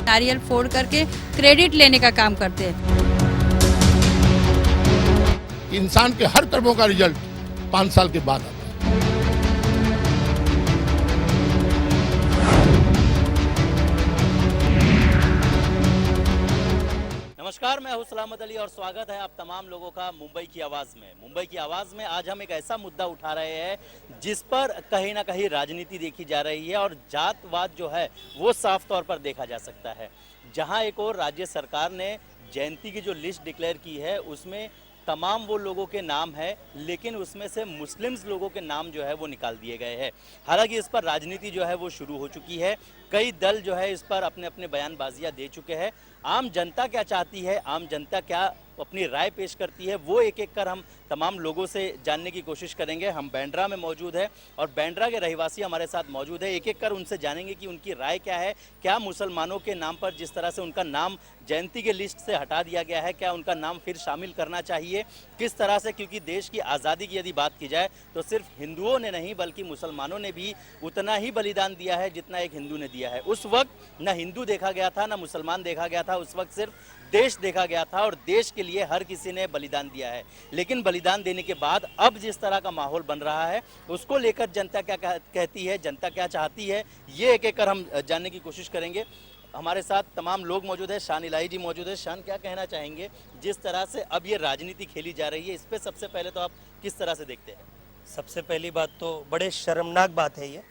नारियल फोड़ करके क्रेडिट लेने का काम करते हैं। इंसान के हर कर्मों का रिजल्ट 5 साल के बाद आता है। नमस्कार, मैं हूं सलामत अली और स्वागत है आप तमाम लोगों का मुंबई की आवाज़ में। मुंबई की आवाज़ में आज हम एक ऐसा मुद्दा उठा रहे हैं जिस पर कहीं ना कहीं राजनीति देखी जा रही है और जातवाद जो है वो साफ तौर पर देखा जा सकता है। जहां एक और राज्य सरकार ने जयंती की जो लिस्ट डिक्लेयर की है उसमें तमाम वो लोगों के नाम है, लेकिन उसमें से मुस्लिम्स लोगों के नाम जो है वो निकाल दिए गए हैं। हालांकि इस पर राजनीति जो है वो शुरू हो चुकी है। कई दल जो है इस पर अपने अपने बयानबाजियां दे चुके हैं। आम जनता क्या चाहती है, आम जनता क्या अपनी राय पेश करती है, वो एक एक कर हम तमाम लोगों से जानने की कोशिश करेंगे। हम बांद्रा में मौजूद है और बांद्रा के रहवासी हमारे साथ मौजूद है। एक एक कर उनसे जानेंगे कि उनकी राय क्या है। क्या मुसलमानों के नाम पर जिस तरह से उनका नाम जयंती के लिस्ट से हटा दिया गया है, क्या उनका नाम फिर शामिल करना चाहिए, किस तरह से, क्योंकि देश की आज़ादी की यदि बात की जाए तो सिर्फ हिंदुओं ने नहीं बल्कि मुसलमानों ने भी उतना ही बलिदान दिया है जितना एक हिंदू ने दिया है। उस वक्त न हिंदू देखा गया था, न मुसलमान देखा गया था, उस वक्त सिर्फ देश देखा गया था और देश के लिए हर किसी ने बलिदान दिया है। लेकिन बलिदान देने के बाद अब जिस तरह का माहौल बन रहा है उसको लेकर जनता क्या कहती है, जनता क्या चाहती है, ये एक एक कर हम जानने की कोशिश करेंगे। हमारे साथ तमाम लोग मौजूद है। शान इलाही जी मौजूद है। शान, क्या कहना चाहेंगे जिस तरह से अब ये राजनीति खेली जा रही है, इस पर सबसे पहले तो आप किस तरह से देखते हैं? सबसे पहली बात तो बड़े शर्मनाक बात है ये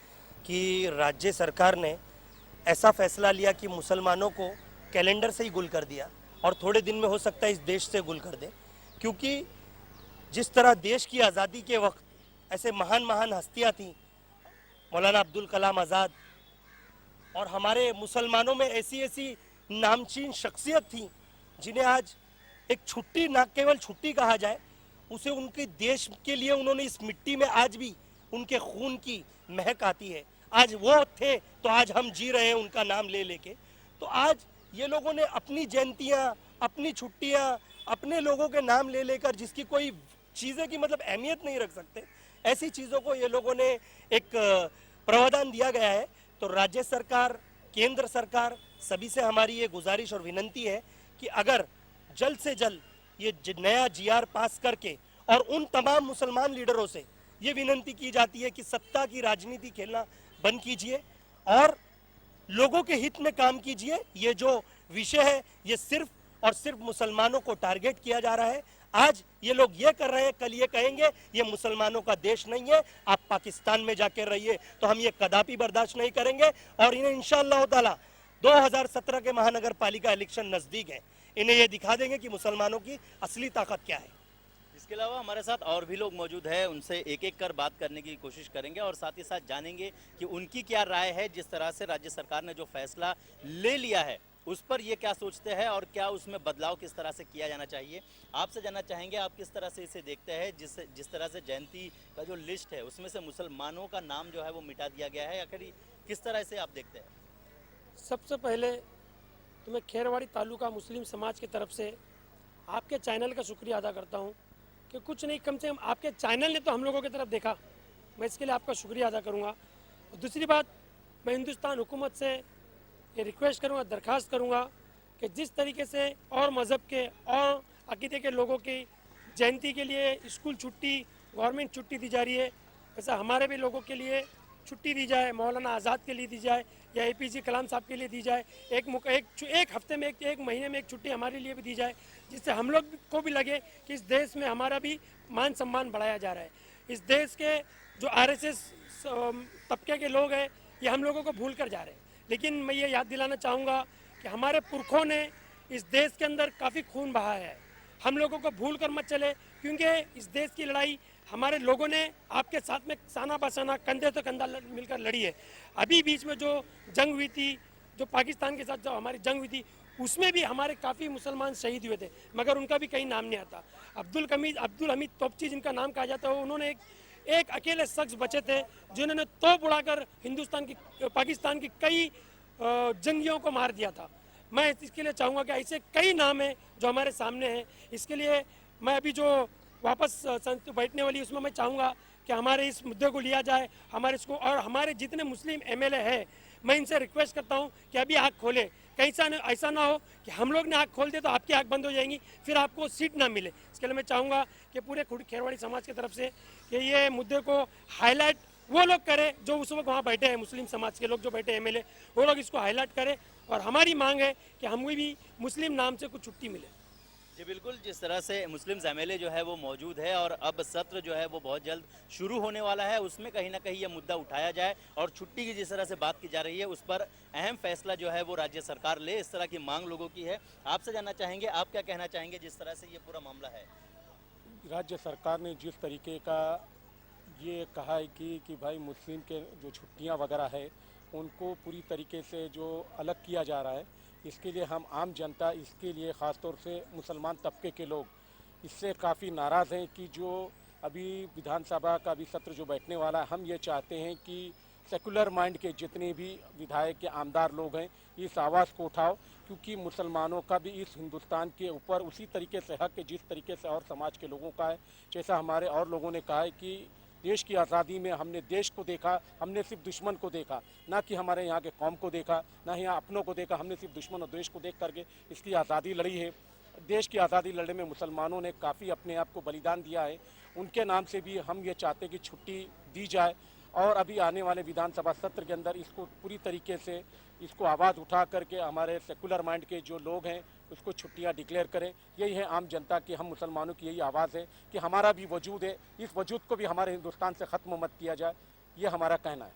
कि राज्य सरकार ने ऐसा फैसला लिया कि मुसलमानों को कैलेंडर से ही गुल कर दिया और थोड़े दिन में हो सकता है इस देश से गुल कर दे। क्योंकि जिस तरह देश की आज़ादी के वक्त ऐसे महान महान हस्तियाँ थीं, मौलाना अब्दुल कलाम आज़ाद, और हमारे मुसलमानों में ऐसी ऐसी नामचीन शख्सियत थी जिन्हें आज एक छुट्टी, ना केवल छुट्टी कहा जाए, उसे उनके देश के लिए उन्होंने इस मिट्टी में आज भी उनके खून की महक आती है। आज वो थे तो आज हम जी रहे हैं उनका नाम ले लेके। तो आज ये लोगों ने अपनी जयंतियाँ, अपनी छुट्टियाँ, अपने लोगों के नाम ले लेकर, जिसकी कोई चीज़ें की मतलब अहमियत नहीं रख सकते, ऐसी चीज़ों को ये लोगों ने एक प्रावधान दिया गया है। तो राज्य सरकार, केंद्र सरकार, सभी से हमारी ये गुजारिश और विनंती है कि अगर जल्द से जल्द ये नया जीआर पास करके, और उन तमाम मुसलमान लीडरों से ये विनंती की जाती है कि सत्ता की राजनीति खेलना बंद कीजिए और लोगों के हित में काम कीजिए। ये जो विषय है ये सिर्फ और सिर्फ मुसलमानों को टारगेट किया जा रहा है। आज ये लोग ये कर रहे हैं, कल ये कहेंगे ये मुसलमानों का देश नहीं है, आप पाकिस्तान में जाके रहिए। तो हम ये कदापि बर्दाश्त नहीं करेंगे और इन्हें इंशाअल्लाह ताला 2017 के महानगर पालिका इलेक्शन नजदीक है, इन्हें ये दिखा देंगे कि मुसलमानों की असली ताकत क्या है। इसके अलावा हमारे साथ और भी लोग मौजूद हैं, उनसे एक एक कर बात करने की कोशिश करेंगे और साथ ही साथ जानेंगे कि उनकी क्या राय है जिस तरह से राज्य सरकार ने जो फैसला ले लिया है उस पर ये क्या सोचते हैं और क्या उसमें बदलाव किस तरह से किया जाना चाहिए। आपसे जानना चाहेंगे आप किस तरह से इसे देखते हैं, जिस तरह से जयंती का जो लिस्ट है उसमें से मुसलमानों का नाम जो है वो मिटा दिया गया है, आखिर किस तरह से आप देखते हैं? सबसे पहले तो मैं खेरवाड़ी तालुका मुस्लिम समाज की तरफ से आपके चैनल का शुक्रिया अदा करता हूं कि कुछ नहीं, कम से कम आपके चैनल ने तो हम लोगों की तरफ देखा, मैं इसके लिए आपका शुक्रिया अदा करूंगा। और दूसरी बात, मैं हिंदुस्तान हुकूमत से ये रिक्वेस्ट करूंगा, दरख्वास्त करूंगा कि जिस तरीके से और मज़हब के और अकीदे के लोगों की जयंती के लिए स्कूल छुट्टी, गवर्नमेंट छुट्टी दी जा रही है, वैसा हमारे भी लोगों के लिए छुट्टी दी जाए, मौलाना आज़ाद के लिए दी जाए या APJ कलाम साहब के लिए दी जाए। एक हफ्ते में, एक महीने में एक छुट्टी हमारे लिए भी दी जाए, जिससे हम लोग को भी लगे कि इस देश में हमारा भी मान सम्मान बढ़ाया जा रहा है। इस देश के जो RSS तबके के लोग हैं ये हम लोगों को भूल कर जा रहे हैं। लेकिन मैं ये याद दिलाना चाहूँगा कि हमारे पुरखों ने इस देश के अंदर काफ़ी खून बहाया है, हम लोगों को भूल कर मत चले, क्योंकि इस देश की लड़ाई हमारे लोगों ने आपके साथ में साना बसाना, कंधे तो कंधा मिलकर लड़ी है। अभी बीच में जो जंग हुई थी, जो पाकिस्तान के साथ जो हमारी जंग हुई थी, उसमें भी हमारे काफ़ी मुसलमान शहीद हुए थे, मगर उनका भी कहीं नाम नहीं आता। अब्दुल हमीद तोपची जिनका नाम कहा जाता है, उन्होंने एक अकेले शख्स बचे थे जिन्होंने तोप उड़ाकर पाकिस्तान की कई जंगियों को मार दिया था। मैं इसके लिए चाहूँगा कि ऐसे कई नाम हैं जो हमारे सामने हैं। इसके लिए मैं अभी जो वापस बैठने वाली उसमें मैं चाहूँगा कि हमारे इस मुद्दे को लिया जाए, हमारे इसको, और हमारे जितने मुस्लिम MLA हैं मैं इनसे रिक्वेस्ट करता हूँ कि अभी आँख खोले कहीं ऐसा ना हो कि हम लोग ने आँख खोल दे तो आपकी आँख बंद हो जाएंगी, फिर आपको सीट ना मिले। इसके लिए मैं चाहूँगा कि पूरे खेरवाड़ी समाज की तरफ से कि ये मुद्दे को हाईलाइट वो लोग करें जो उस वक्त वहाँ बैठे हैं, मुस्लिम समाज के लोग जो बैठे एमएलए, वो लोग इसको हाईलाइट करें। और हमारी मांग है कि हमें भी मुस्लिम नाम से कुछ छुट्टी मिले। जी बिल्कुल, जिस तरह से मुस्लिम्स एमएलए जो है वो मौजूद है और अब सत्र जो है वो बहुत जल्द शुरू होने वाला है, उसमें कहीं ना कहीं ये मुद्दा उठाया जाए और छुट्टी की जिस तरह से बात की जा रही है उस पर अहम फैसला जो है वो राज्य सरकार ले, इस तरह की मांग लोगों की है। आपसे जानना चाहेंगे, आप क्या कहना चाहेंगे जिस तरह से ये पूरा मामला है? राज्य सरकार ने जिस तरीके का ये कहा है कि भाई मुस्लिम के जो छुट्टियां वगैरह है उनको पूरी तरीके से जो अलग किया जा रहा है, इसके लिए हम आम जनता, इसके लिए ख़ास तौर से मुसलमान तबके के लोग इससे काफ़ी नाराज़ हैं कि जो अभी विधानसभा का भी सत्र जो बैठने वाला है, हम ये चाहते हैं कि सेकुलर माइंड के जितने भी विधायक के आमदार लोग हैं इस आवाज़ को उठाओ, क्योंकि मुसलमानों का भी इस हिंदुस्तान के ऊपर उसी तरीके से हक है जिस तरीके से और समाज के लोगों का है। जैसा हमारे और लोगों ने कहा है कि देश की आज़ादी में हमने देश को देखा, हमने सिर्फ दुश्मन को देखा, ना कि हमारे यहाँ के कौम को देखा, ना ही यहाँ अपनों को देखा, हमने सिर्फ दुश्मन और देश को देख करके इसकी आज़ादी लड़ी है। देश की आज़ादी लड़ने में मुसलमानों ने काफ़ी अपने आप को बलिदान दिया है, उनके नाम से भी हम ये चाहते हैं कि छुट्टी दी जाए और अभी आने वाले विधानसभा सत्र के अंदर इसको पूरी तरीके से इसको आवाज़ उठा करके हमारे सेकुलर माइंड के जो लोग हैं उसको छुट्टियां डिक्लेयर करें। यही है आम जनता की, हम मुसलमानों की यही आवाज़ है कि हमारा भी वजूद है, इस वजूद को भी हमारे हिंदुस्तान से ख़त्म मत किया जाए, ये हमारा कहना है।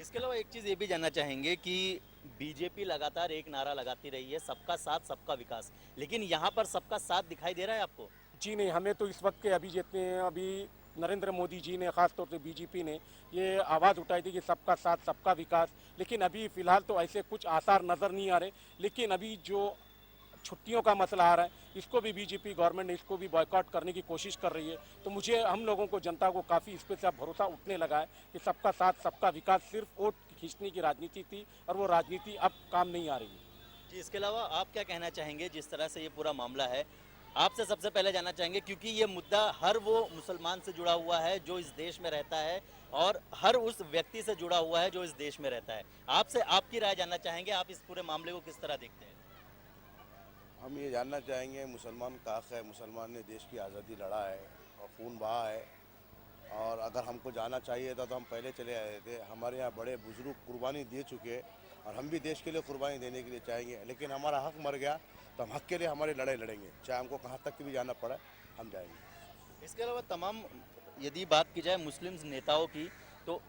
इसके अलावा एक चीज़ ये भी जानना चाहेंगे कि बीजेपी लगातार एक नारा लगाती रही है, सबका साथ सबका विकास, लेकिन यहाँ पर सबका साथ दिखाई दे रहा है आपको? जी नहीं, हमें तो इस वक्त के अभी जितने अभी नरेंद्र मोदी जी ने, ख़ास तौर से बीजेपी ने ये आवाज़ उठाई थी कि सबका साथ सबका विकास, लेकिन अभी फ़िलहाल तो ऐसे कुछ आसार नज़र नहीं आ रहे। लेकिन अभी जो छुट्टियों का मसला आ रहा है, इसको भी बीजेपी गवर्नमेंट ने इसको भी बॉयकॉट करने की कोशिश कर रही है। तो मुझे, हम लोगों को, जनता को काफ़ी इस पर से भरोसा उठने लगा है कि सबका साथ सबका विकास सिर्फ वोट खींचने की राजनीति थी और वो राजनीति अब काम नहीं आ रही है। जी, इसके अलावा आप क्या कहना चाहेंगे जिस तरह से ये पूरा मामला है? आपसे सबसे पहले जानना चाहेंगे क्योंकि ये मुद्दा हर वो मुसलमान से जुड़ा हुआ है जो इस देश में रहता है और हर उस व्यक्ति से जुड़ा हुआ है जो इस देश में रहता है। आपसे आपकी राय जानना चाहेंगे, आप इस पूरे मामले को किस तरह देखते हैं? हम ये जानना चाहेंगे, मुसलमान का हक़ है, मुसलमान ने देश की आज़ादी लड़ा है और खून बहा है, और अगर हमको जाना चाहिए था तो हम पहले चले आए थे। हमारे यहाँ बड़े बुजुर्ग कुर्बानी दे चुके हैं और हम भी देश के लिए कुर्बानी देने के लिए चाहेंगे, लेकिन हमारा हक़ मर गया तो हम हक़ के लिए हमारी लड़ाई लड़ेंगे, चाहे हमको कहाँ तक भी जाना पड़े, हम जाएंगे। इसके अलावा तमाम, यदि बात की जाए मुस्लिम नेताओं की, तो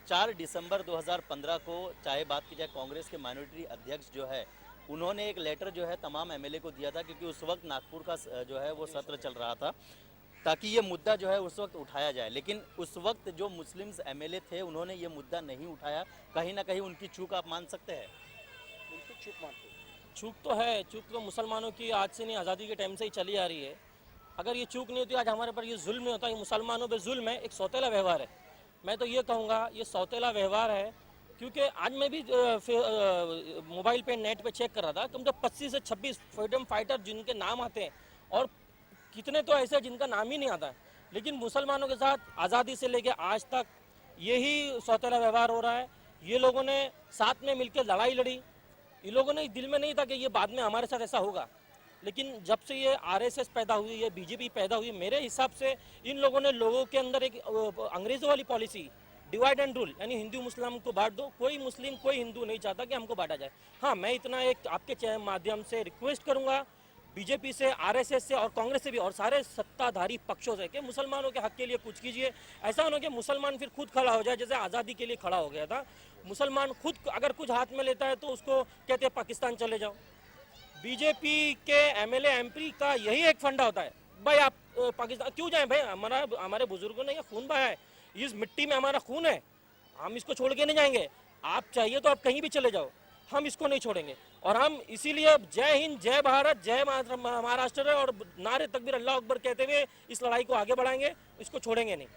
4 दिसंबर 2015 को, चाहे बात की जाए कांग्रेस के माइनॉरिटी अध्यक्ष जो है, उन्होंने एक लेटर जो है तमाम एमएलए को दिया था, क्योंकि उस वक्त नागपुर का जो है वो सत्र चल रहा था, ताकि ये मुद्दा जो है उस वक्त उठाया जाए। लेकिन उस वक्त जो मुस्लिम्स एमएलए थे उन्होंने ये मुद्दा नहीं उठाया। कहीं ना कहीं उनकी चूक आप मान सकते हैं? बिल्कुल चूक मानते हैं। चूक तो है, चूक तो मुसलमानों की आज से नहीं, आज़ादी के टाइम से ही चली आ रही है। अगर ये चूक नहीं होती, आज हमारे पर ये जुल्म नहीं होता, ये मुसलमानों पे जुल्म है, एक सौतेला व्यवहार है। मैं तो ये कहूँगा ये सौतेला व्यवहार है, क्योंकि आज मैं भी मोबाइल पे, नेट पे चेक कर रहा था, कम से 25 से 26 फ्रीडम फाइटर जिनके नाम आते हैं और कितने तो ऐसे जिनका नाम ही नहीं आता है, लेकिन मुसलमानों के साथ आज़ादी से लेके आज तक यही सौतेला व्यवहार हो रहा है। ये लोगों ने साथ में मिलकर लड़ाई लड़ी, इन लोगों ने दिल में नहीं था कि ये बाद में हमारे साथ ऐसा होगा, लेकिन जब से ये आरएसएस पैदा हुई, ये बीजेपी पैदा हुई, मेरे हिसाब से इन लोगों ने लोगों के अंदर एक अंग्रेज़ों वाली पॉलिसी, डिवाइड एंड रूल, यानी हिंदू मुस्लिम को बांट दो, कोई मुस्लिम कोई हिंदू नहीं चाहता कि हमको बांटा जाए। हाँ, मैं इतना एक आपके माध्यम से रिक्वेस्ट करूँगा बीजेपी से, आरएसएस से और कांग्रेस से भी और सारे सत्ताधारी पक्षों से कि मुसलमानों के हक के लिए कुछ कीजिए। ऐसा होना कि मुसलमान फिर खुद खड़ा हो जाए, जैसे आज़ादी के लिए खड़ा हो गया था। मुसलमान खुद अगर कुछ हाथ में लेता है तो उसको कहते हैं पाकिस्तान चले जाओ। बीजेपी के एमएलए एमपी का यही एक फंडा होता है, भाई आप पाकिस्तान क्यों जाएं भाई, हमारे बुजुर्गों ने ये खून बहाया है, इस मिट्टी में हमारा खून है, हम इसको छोड़ के नहीं जाएंगे। आप चाहिए तो आप कहीं भी चले जाओ, हम इसको नहीं छोड़ेंगे। और हम इसीलिए जय हिंद, जय भारत, जय महाराष्ट्र और नारे तकबीर अल्लाह अकबर कहते हुए इस लड़ाई को आगे बढ़ाएंगे, इसको छोड़ेंगे नहीं।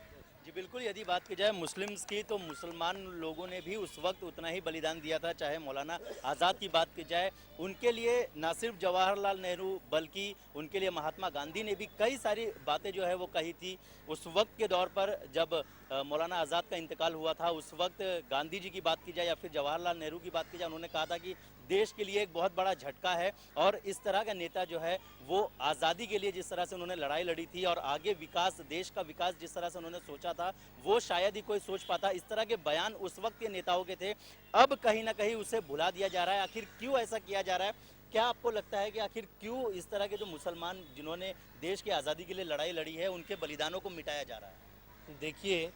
जी बिल्कुल, यदि बात की जाए मुस्लिम्स की, तो मुसलमान लोगों ने भी उस वक्त उतना ही बलिदान दिया था। चाहे मौलाना आज़ाद की बात की जाए, उनके लिए ना सिर्फ जवाहरलाल नेहरू बल्कि उनके लिए महात्मा गांधी ने भी कई सारी बातें जो है वो कही थी। उस वक्त के दौर पर जब मौलाना आज़ाद का इंतकाल हुआ था, उस वक्त गांधी जी की बात की जाए या फिर जवाहरलाल नेहरू की बात की जाए, उन्होंने कहा था कि देश के लिए एक बहुत बड़ा झटका है। और इस तरह का नेता जो है वो आज़ादी के लिए जिस तरह से उन्होंने लड़ाई लड़ी थी और आगे विकास, देश का विकास जिस तरह से उन्होंने सोचा था वो शायद ही कोई सोच पाता। इस तरह के बयान उस वक्त के नेताओं के थे, अब कहीं ना कहीं उसे भुला दिया जा रहा है। आखिर क्यों ऐसा किया जा रहा है? क्या आपको लगता है कि आखिर क्यों इस तरह के जो मुसलमान जिन्होंने देश की आज़ादी के लिए लड़ाई लड़ी है उनके बलिदानों को मिटाया जा रहा है? देखिए,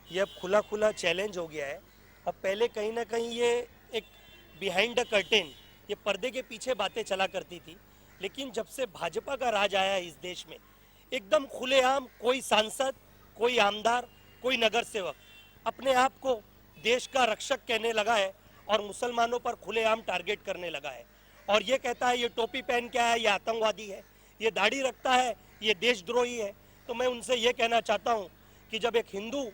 ये अब खुला खुला चैलेंज हो गया है। अब पहले कहीं ना कहीं ये एक बिहाइंड द कर्टेन, ये पर्दे के पीछे बातें चला करती थी, लेकिन जब से भाजपा का राज आया है इस देश में, एकदम खुलेआम कोई सांसद, कोई आमदार, कोई नगर सेवक अपने आप को देश का रक्षक कहने लगा है और मुसलमानों पर खुलेआम टारगेट करने लगा है। और ये कहता है ये टोपी पहन के आया, ये आतंकवादी है, ये दाढ़ी रखता है, ये देशद्रोही है। तो मैं उनसे ये कहना चाहता हूँ कि जब एक हिंदू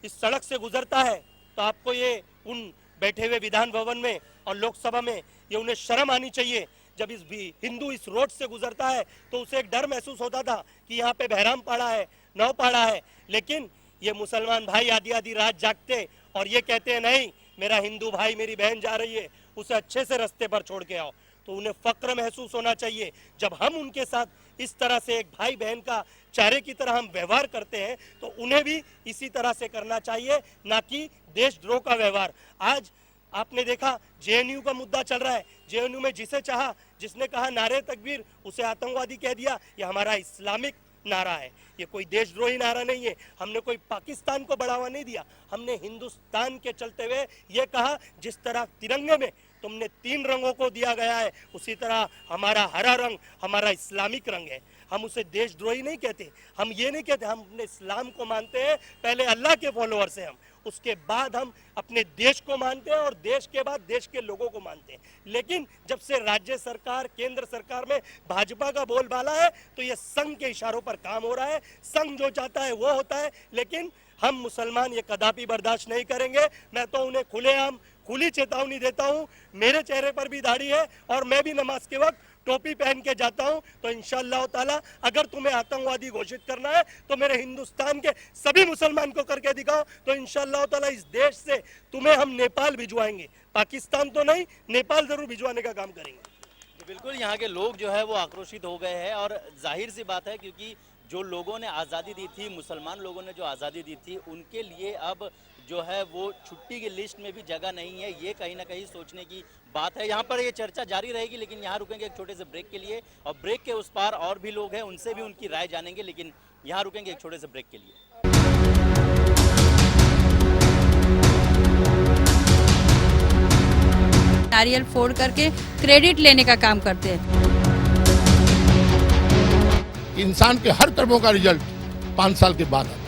इस सड़क से गुजरता है तो आपको ये उन बैठे हुए विधान भवन में और लोकसभा में ये उन्हें शर्म आनी चाहिए। जब इस भी हिंदू इस रोड से गुजरता है तो उसे एक डर महसूस होता था कि यहाँ पे बहराम पाड़ा है, नौ पाड़ा है, लेकिन ये मुसलमान भाई आधी आधी रात जागते और ये कहते हैं नहीं, मेरा हिंदू भाई, मेरी बहन जा रही है, उसे अच्छे से रास्ते पर छोड़ के आओ। तो उन्हें फक्र महसूस होना चाहिए। जब हम उनके साथ इस तरह से एक भाई बहन का चारे की तरह हम व्यवहार करते हैं तो उन्हें भी इसी तरह से करना चाहिए, ना कि देशद्रोह का व्यवहार। आज आपने देखा जेएनयू का मुद्दा चल रहा है, जेएनयू में जिसे चाहा, जिसने कहा नारे तकबीर, उसे आतंकवादी कह दिया। ये हमारा इस्लामिक नारा है, ये कोई देशद्रोही नारा नहीं है। हमने कोई पाकिस्तान को बढ़ावा नहीं दिया, हमने हिंदुस्तान के चलते हुए ये कहा जिस तरह तिरंगे में तुमने 3 रंगों को दिया गया है, उसी तरह हमारा हरा रंग हमारा इस्लामिक रंग है। हम उसे देशद्रोही नहीं कहते, हम ये नहीं कहते, हम अपने इस्लाम को मानते हैं, पहले अल्लाह के फॉलोअर्स हैं हम, उसके बाद हम अपने देश को मानते हैं और देश के बाद देश के लोगों को मानते हैं। लेकिन जब से राज्य सरकार, केंद्र सरकार में भाजपा का बोलबाला है तो ये संघ के इशारों पर काम हो रहा है, संघ जो चाहता है वो होता है। लेकिन हम मुसलमान ये कदापि बर्दाश्त नहीं करेंगे। मैं तो उन्हें खुलेआम खुली चेतावनी देता हूँ, मेरे चेहरे पर भी दाढ़ी है और मैं भी नमाज के वक्त टोपी पहन के जाता हूं। तो इंशाअल्लाह ताला अगर तुम्हें आतंकवादी घोषित करना है तो मेरे हिंदुस्तान के सभी मुसलमान को करके दिखाओ, तो इंशाअल्लाह ताला इस देश से तुम्हें हम नेपाल भिजवाएंगे, पाकिस्तान तो नहीं, नेपाल जरूर भिजवाने का काम करेंगे। बिल्कुल, यहाँ के लोग जो है वो आक्रोशित हो गए हैं और जाहिर सी बात है क्योंकि जो लोगों ने आज़ादी दी थी, मुसलमान लोगों ने जो आज़ादी दी थी, उनके लिए अब जो है वो छुट्टी की लिस्ट में भी जगह नहीं है। ये कहीं ना कहीं सोचने की बात है। यहाँ पर ये चर्चा जारी रहेगी, लेकिन यहाँ रुकेंगे एक छोटे से ब्रेक के लिए और ब्रेक के उस पार और भी लोग हैं, उनसे भी उनकी राय जानेंगे, लेकिन यहाँ रुकेंगे एक छोटे से ब्रेक के लिए। नारियल फोड़ करके क्रेडिट लेने का काम करते हैं। इंसान के हर कर्मों का रिजल्ट 5 साल के बाद आता है।